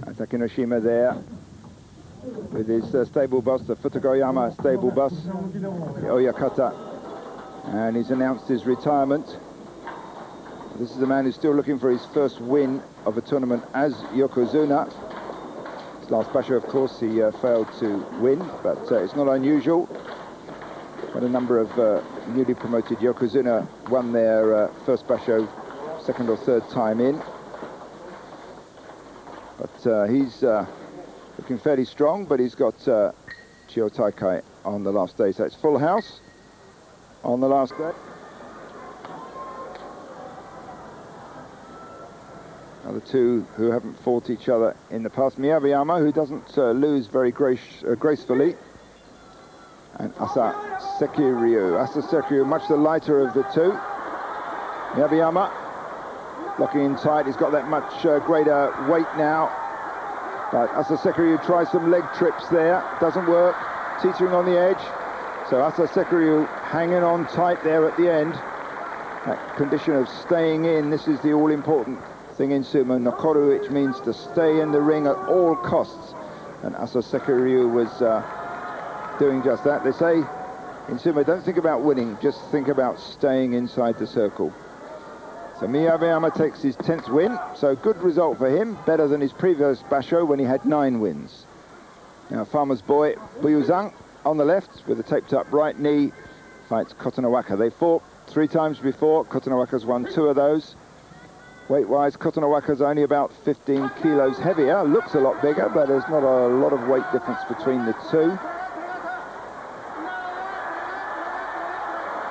Takanoshima there with his stable boss, the Futogoyama stable boss, the Oyakata, and he's announced his retirement. This is a man who's still looking for his first win of a tournament as Yokozuna. His last basho, of course, he failed to win, but it's not unusual. Quite a number of newly promoted Yokozuna won their first basho second or third time in. But he's looking fairly strong, but he's got Chiotaikai on the last day. So it's full house on the last day. Now the two who haven't fought each other in the past. Miyabiyama, who doesn't lose very gracefully. And Asasekiryu. Asasekiryu, much the lighter of the two. Miyabiyama locking in tight. He's got that much greater weight now. But Asasekiryu tries some leg trips there. Doesn't work. Teetering on the edge. So Asasekiryu hanging on tight there at the end. That condition of staying in. This is the all-important thing in sumo. Nokoru, which means to stay in the ring at all costs. And Asasekiryu was doing just that. They say in sumo, don't think about winning, just think about staying inside the circle. So Miyabiyama takes his 10th win, so good result for him, better than his previous basho when he had 9 wins. Now Farmer's Boy Buyuzan on the left with a taped up right knee fights Kotonowaka. They fought 3 times before. Kotonowaka's won 2 of those. Weight-wise, Kotonowaka's only about 15 kilos heavier, looks a lot bigger, but there's not a lot of weight difference between the two.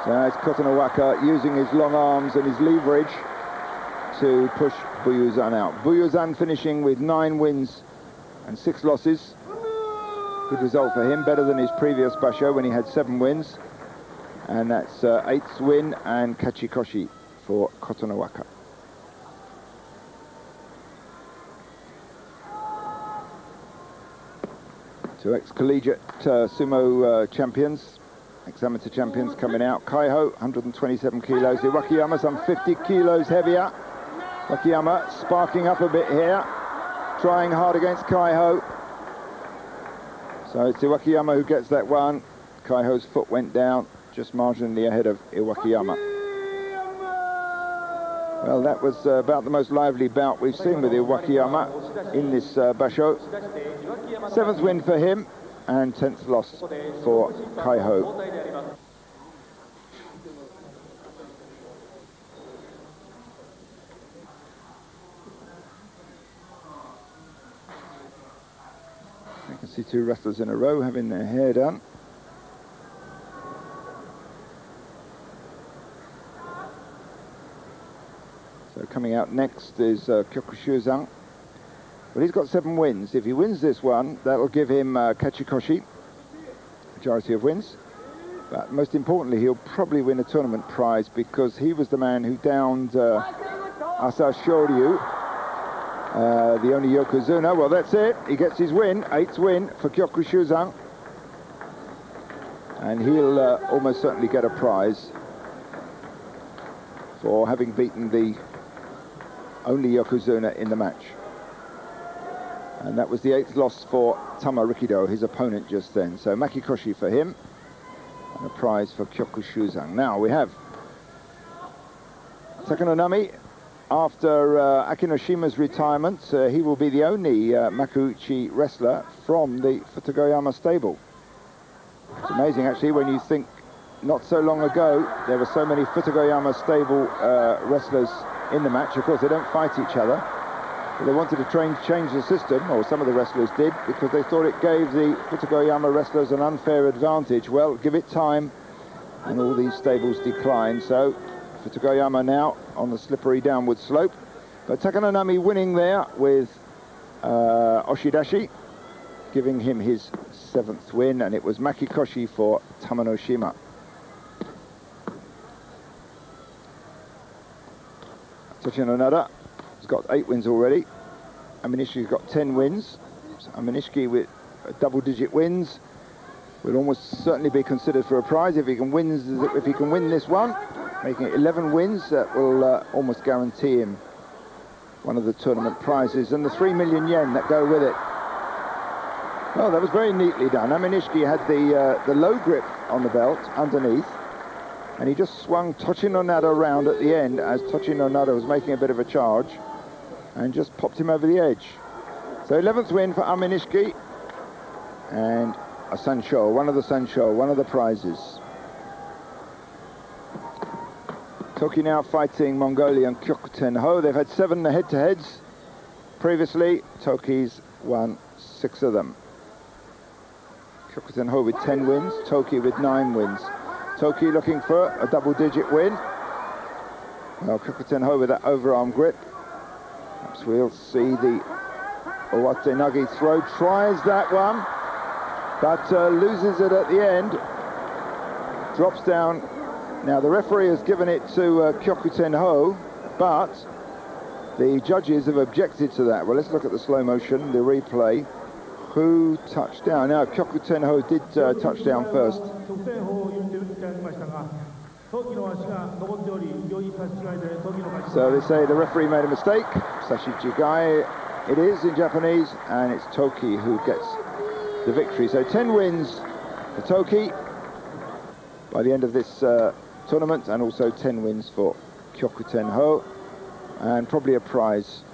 So it's Kotonowaka using his long arms and his leverage to push Buyuzan out. Buyuzan finishing with 9 wins and 6 losses. Good result for him, better than his previous basho when he had 7 wins. And that's 8th win and kachikoshi for Kotonowaka. Two ex-collegiate sumo champions. Ex-amateur champions coming out. Kaiho, 127 kilos. Iwakiyama, some 50 kilos heavier. Iwakiyama sparking up a bit here. Trying hard against Kaiho. So it's Iwakiyama who gets that one. Kaiho's foot went down, just marginally ahead of Iwakiyama. Well, that was about the most lively bout we've seen with Iwakiyama in this basho. 7th win for him. And 10th loss for Kaiho. You can see 2 wrestlers in a row having their hair done. So coming out next is Kyokushuzan. Well, he's got 7 wins. If he wins this one, that'll give him kachikoshi, majority of wins. But most importantly, he'll probably win a tournament prize because he was the man who downed Asashoryu, the only Yokozuna. Well, that's it. He gets his win, 8th win for Kyokushuzan. And he'll almost certainly get a prize for having beaten the only Yokozuna in the match. And that was the 8th loss for Tamarikido, his opponent just then. So makikoshi for him, and a prize for Kyokushuzan. Now we have Takanonami. After Akinoshima's retirement, he will be the only Makuuchi wrestler from the Futogoyama stable. It's amazing, actually, when you think not so long ago there were so many Futogoyama stable wrestlers in the match. Of course, they don't fight each other. They wanted to change the system, or some of the wrestlers did, because they thought it gave the Futogoyama wrestlers an unfair advantage. Well, give it time, and all these stables decline. So Futogoyama now on the slippery downward slope. But Takanonami winning there with oshidashi, giving him his 7th win, and it was makikoshi for Tamanoshima. Tochinonada has got 8 wins already. Aminishiki's got 10 wins. So Aminishiki with double-digit wins will almost certainly be considered for a prize if he can win this one, making it 11 wins. That will almost guarantee him one of the tournament prizes, and the 3 million yen that go with it. Oh, that was very neatly done. Aminishiki had the low grip on the belt underneath, and he just swung Tochinonada around at the end as Tochinonada was making a bit of a charge, and just popped him over the edge. So 11th win for Aminishiki, and a Sansho, one of the prizes. Toki now fighting Mongolian Kyokutenho. They've had 7 head-to-heads previously. Toki's won 6 of them. Kyokutenho with 10 wins, Toki with 9 wins. Toki looking for a double-digit win. Well, Kyokutenho with that overarm grip. Perhaps we'll see the uwatedashinage throw. Tries that one, but loses it at the end. Drops down. Now the referee has given it to Kyokutenho, but the judges have objected to that. Well, let's look at the slow motion, the replay. Who touched down? Now Kyokutenho did touch down first. So they say the referee made a mistake. Sashijigai it is in Japanese, and it's Toki who gets the victory. So 10 wins for Toki by the end of this tournament, and also 10 wins for Kyokutenho, and probably a prize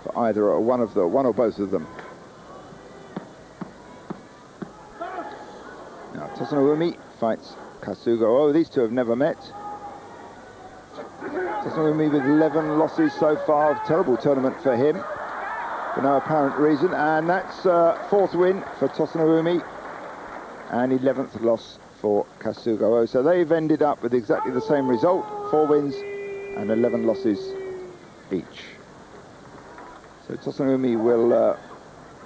for either or one or both of them. Now Tasanoumi fights Kasugao. Oh, these two have never met. Tasanoumi with 11 losses so far. Terrible tournament for him, for no apparent reason. And that's 4th win for Tasanoumi, and 11th loss for Kasugao. So they've ended up with exactly the same result, 4 wins and 11 losses each. So Tasanoumi will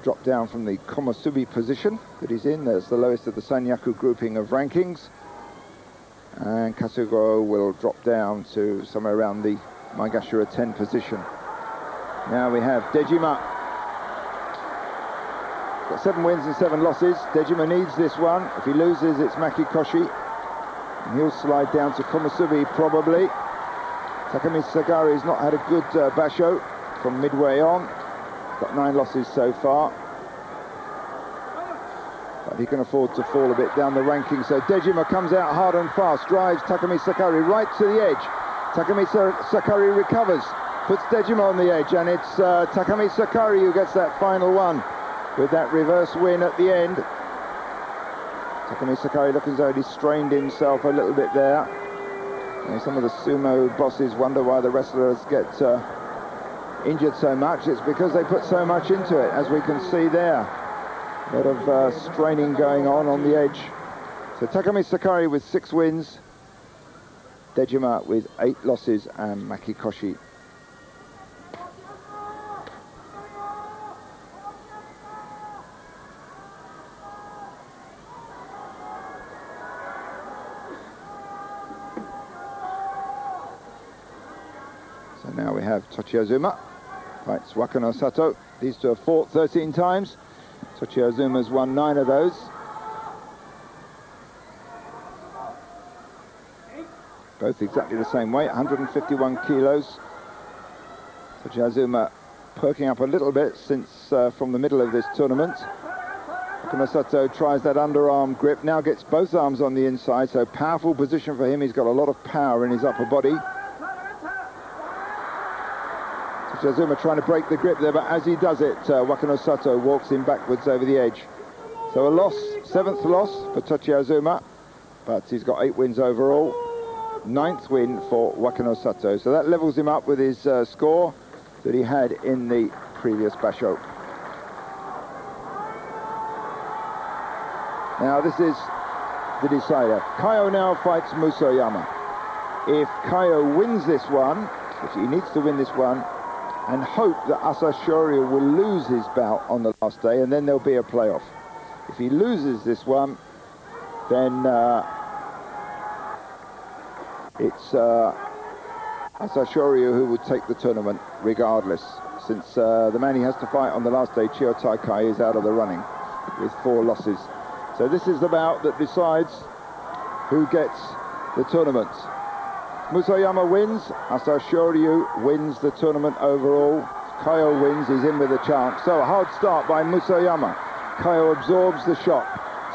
drop down from the Komusubi position that he's in. That's the lowest of the Senshuraku grouping of rankings. And Kasugao will drop down to somewhere around the Maegashira 10 position. Now we have Dejima. Got 7 wins and 7 losses. Dejima needs this one. If he loses, it's Makikoshi, and he'll slide down to Komusubi probably. Takamisakari's not had a good basho from midway on. Got 9 losses so far, but he can afford to fall a bit down the rankings. So Dejima comes out hard and fast, drives Takamisakari right to the edge. Takamisakari recovers, puts Dejima on the edge, and it's Takamisakari who gets that final one with that reverse win at the end. Takamisakari looking as though he strained himself a little bit there. And some of the sumo bosses wonder why the wrestlers get injured so much. It's because they put so much into it, as we can see there. A lot of straining going on the edge. So Takamisakari with 6 wins, Dejima with 8 losses, and Makikoshi. So now we have Tochiazuma fights Wakanosato. These two have fought 13 times. Tochiazuma's won 9 of those. Both exactly the same weight, 151 kilos. Tochiazuma perking up a little bit since from the middle of this tournament. Wakanosato tries that underarm grip, now gets both arms on the inside, so powerful position for him. He's got a lot of power in his upper body. Tochiazuma trying to break the grip there, but as he does it, Wakanosato walks him backwards over the edge. So a loss, 7th loss for Tochiazuma, but he's got 8 wins overall. 9th win for Wakanosato. So that levels him up with his score that he had in the previous basho. Now this is the decider. Kaiho now fights Musoyama. If Kaiho wins this one, which he needs to win this one, and hope that Asashoryu will lose his bout on the last day, and then there'll be a playoff. If he loses this one, then it's Asashoryu who would take the tournament regardless, since the man he has to fight on the last day, Chio Taikai, is out of the running with 4 losses. So this is the bout that decides who gets the tournament. Musayama wins, Asashoryu wins the tournament overall. Kaiho wins, he's in with a chance. So a hard start by Musayama. Kaiho absorbs the shot,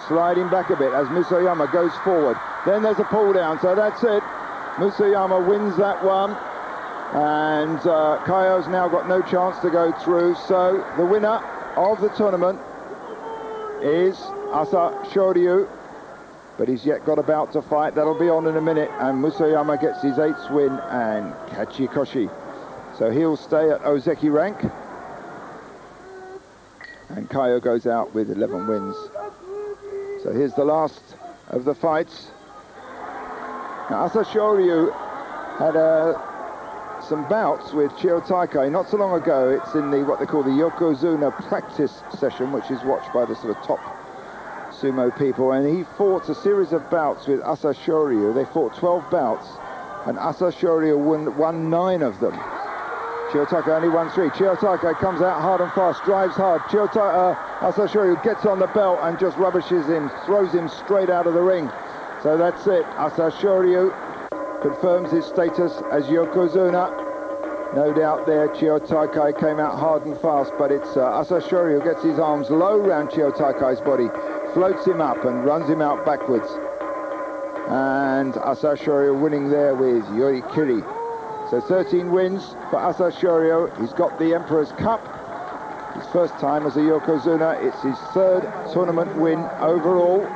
sliding back a bit as Musayama goes forward. Then there's a pull down, so that's it. Musayama wins that one. And Kaiho's now got no chance to go through. So the winner of the tournament is Asashoryu. But he's yet got a bout to fight. That'll be on in a minute. And Musayama gets his 8th win and Kachikoshi. So he'll stay at Ozeki rank. And Kaiho goes out with 11 wins. So here's the last of the fights. Now, Asashoryu had some bouts with Chio Taikai not so long ago. It's in the what they call the Yokozuna practice session, which is watched by the sort of top sumo people, and he fought a series of bouts with Asashoryu. They fought 12 bouts, and Asashoryu won 9 of them. Chio Taikai only won 3. Chio Taikai comes out hard and fast, drives hard. Asashoryu gets on the belt and just rubbishes him, throws him straight out of the ring. So that's it. Asashoryu confirms his status as Yokozuna. No doubt there, Chio Taikai came out hard and fast, but it's Asashoryu gets his arms low round Chio Taikai's body, floats him up and runs him out backwards. And Asashoryu winning there with yorikiri. So 13 wins for Asashoryu. He's got the Emperor's Cup. His first time as a Yokozuna. It's his 3rd tournament win overall.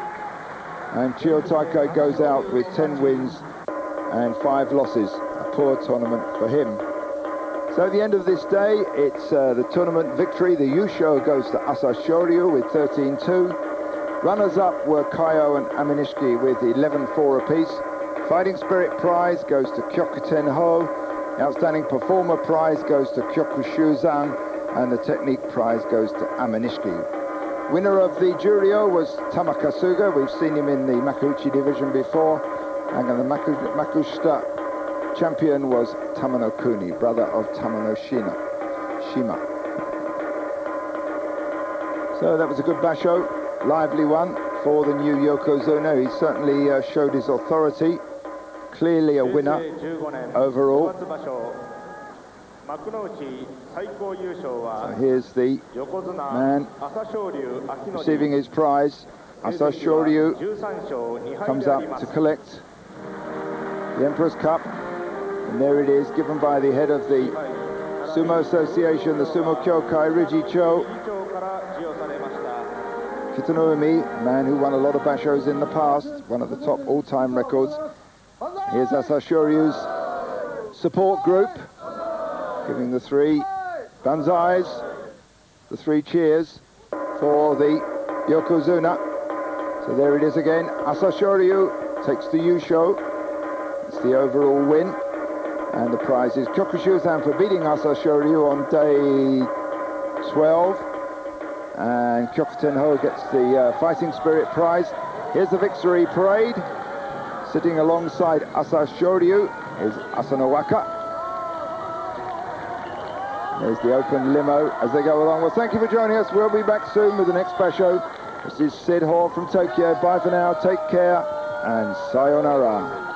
And Chio Taikai goes out with 10 wins and 5 losses. A poor tournament for him. So at the end of this day, it's the tournament victory. The Yusho goes to Asashoryu with 13-2. Runners-up were Kaiho and Aminishiki with 11-4 apiece. Fighting Spirit prize goes to Kyokutenho. The Outstanding Performer prize goes to Kyokushuzan. And the Technique prize goes to Aminishiki. Winner of the Juryo was Tamakasuga. We've seen him in the Makuuchi division before. And the Makushita champion was Tamanokuni, brother of Tamanoshima. So that was a good basho. Lively one for the new Yokozuna. He certainly showed his authority. Clearly a winner overall. So here's the man receiving his prize. Asashoryu comes up to collect the Emperor's Cup. And there it is, given by the head of the Sumo Association, the Sumo Kyokai, Rijicho Kitanoumi, a man who won a lot of bashos in the past, one of the top all-time records. Here's Asashoryu's support group, giving the 3 banzais, the 3 cheers for the Yokozuna. So there it is again. Asashoryu takes the Yusho. It's the overall win. And the prize is Kyokushuzan for beating Asashoryu on day 12. And Kyokutenho gets the Fighting Spirit prize. Here's the victory parade. Sitting alongside Asashoryu is Asanowaka. There's the open limo as they go along. Well, thank you for joining us. We'll be back soon with the next basho. This is Syd Hoare from Tokyo. Bye for now. Take care and sayonara.